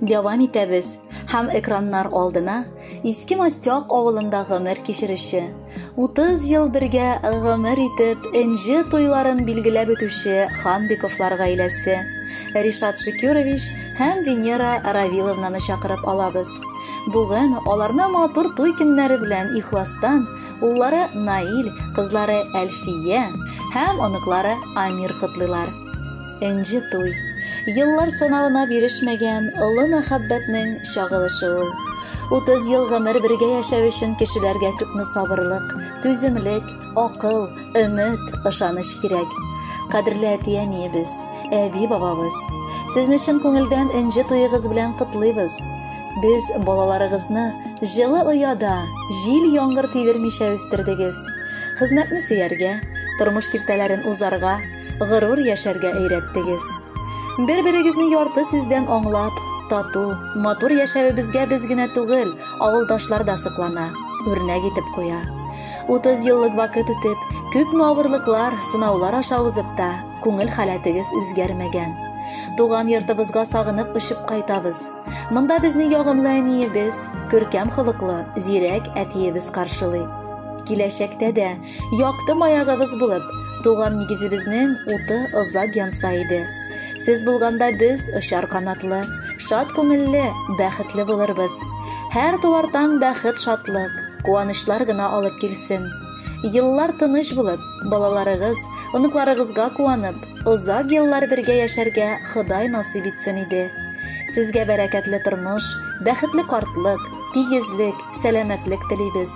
Devam итәбез һәм экраннар алдына Иске Мастяк авылында гомер кичереше, 30 ел бергә гомер итеп энҗе туйларын билгеләп үтүче Ханбиковлар гаиләсе Ришат Шикюрович һәм Венера Равиловнаны чакырып алабыз. Бүген аларны матур туй көннәре белән ихластан уллары Наил, кызлары Әлфия һәм оныклары Амир котлыйлар. Энҗе туй. Йыллар санавына бирешмәгән олы мәхәббәтнең чагылышы ул. 30 ел гомер бергә яшәү өчен кешеләргә күпме сабырлык, түземлек, акыл, өмет, ышаныч кирәк. Кадерле әти-әниебез, әби-бабабыз, сезне чын күңелдән энҗе туегыз белән котлыйбыз. Без балаларыгызны җылы ояда, җил яңгыр тидермичә үстердегез. Хезмәтне сөяргә, тормыш киртәләрен узарга, горур яшәргә өйрәттегез. Бер-берегезне ярты сүздән аңлап, тату, матур яшәвебезгә без генә түгел, авылдашлар да соклана, үрнәк итеп куя. 30 еллык вакыт үтеп, күпме авырлыклар, сынаулар аша узып та, күңел халәтегез үзгәрмәгән. Туган йортыбызга сагынып очып кайтабыз. Монда безне ягымлы әниебез, күркәм хылыклы, зирәк әтиебез каршылый. Киләчәктә дә якты маягыбыз булып, туган нигезебезнең уты озак янса иде. Сез булганда без очар канатлы, шат күңелле, бәхетле булырбыз. Һәр туар таң бәхет, шатлык, куанычлар гына алып килсен. Йыллар тыныч булып, балаларыгыз, оныкларыгызга куанып, озак йыллар бергә яшәргә Ходай насыйп итсен иде. Сезгә бәрәкәтле тормыш, бәхетле картлык, тигезлек, сәламәтлек телибез.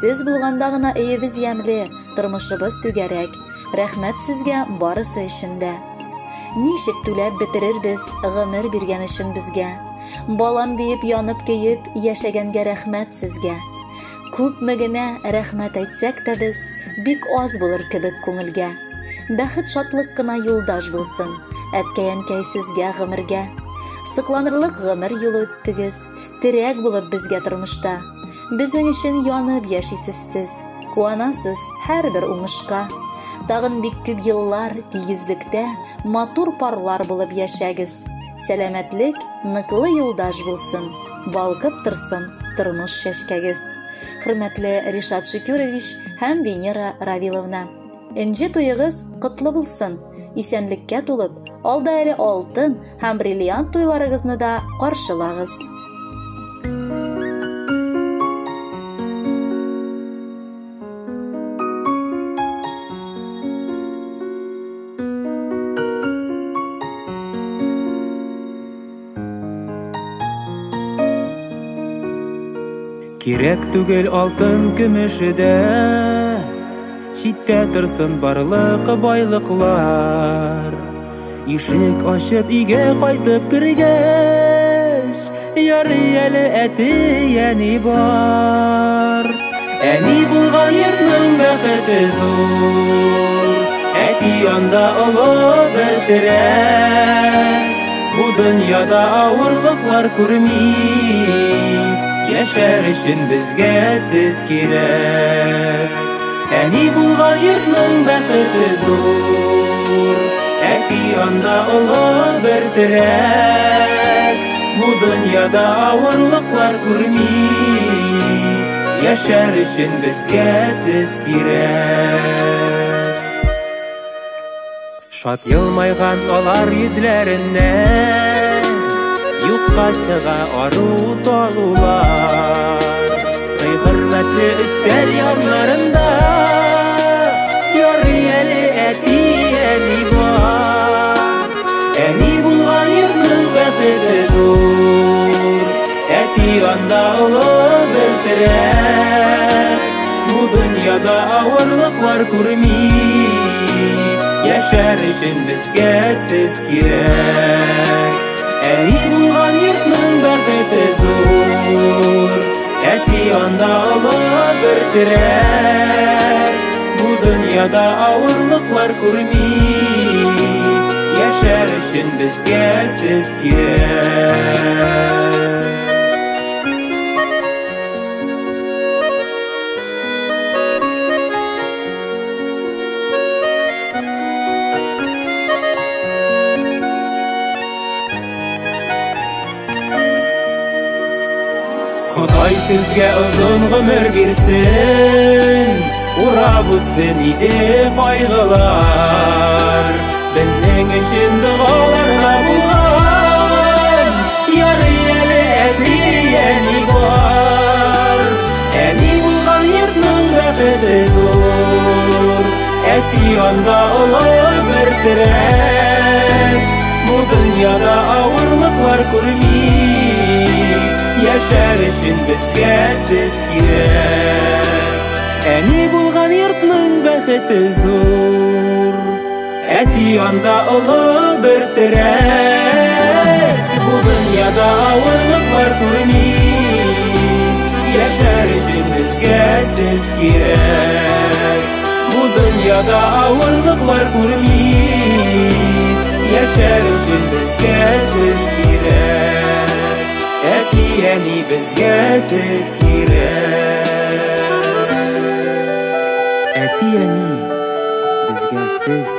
Сез булганда гына өебез ямьле, тормышыбыз түгәрәк. Рәхмәт сезгә барысы өчен дә. Ничек түләп бетерербез гомер биргән өчен безгә? Балам диеп янып көеп яшәгәнгә рәхмәт сезгә. Күпме генә рәхмәт әйтсәк тә без, бик аз булыр кебек күңелгә. Бәхет, шатлык кына юлдаш булсын, әткәй-әнкәй сезгә гомергә. Сыкланырлык гомер юлы үттегез, терәк булып безгә тормышта. Безнең өчен янып яшисез сез, куанасыз һәрбер уңышка. Тагын бик күп йыллар тигезлектә матур парлар булып яшәгез. Сәламәтлек ныклы юлдаш булсын, балкып торсын тормыш чәчкәгез. Хөрмәтле Ришат Шикюрович һәм Венера Равиловна, энҗе туегыз котлы булсын, исәнлеккә тулып, алда әле алтын һәм бриллиант туйларыгызны да каршылагыз. Кирәк түгел алтын көмеше дә, читтә торсын барлык байлыклар. Ишек ачып өйгә кайтып кергәч, ярый әле әти-әни бар. Әни булган йортның бәхете зур, әти янда олы бер терәк. Бу дөньяда авырлыклар күрми, яшәр өчен безгә сез кирәк. Әни булган йортның бәхете зур, әти янда олы бер терәк. Бу дөньяда авырлыклар күрми, яшәр өчен безгә сез кирәк. Шат елмайган алар йөзләреннән юкка чыга ару талулар. Сый-хөрмәтле өстәл яннарында ярый әле әти-әни бар. Әни булган йортның бәхете зур, әти янда олы бер терәк. Бу дөньяда авырлыклар күрми, яшәр өчен безгә сез кирәк. Әни булган йортның бәхете зур, әти янда олы бер терәк. Бу дөньяда авырлыклар күрми, яшәр өчен безгә сез кирәк. Құдай сізге ұзын ғұмыр берсін, урап өтсін иде қайғылар. Біздің үшін дұғаларға болған, яры әлі әти әни бар. Әни болған ердің бәхеті зор, әти анда ұлы бір тірек. Бұ дүнияда ауырлықлар көрмей, яшар үшін бізге сіз керек. Әни болған ердің бәхеті зор, әти анда ұлы бір тірек. Бұ дүнияда ауырлықлар көрмей, яшар үшін бізге сіз керек. Бұ дүнияда ауырлықлар көрмей, яшар үшін бізге сіз керек. Әти әни бізге сіз керек. Әти әни бізге сіз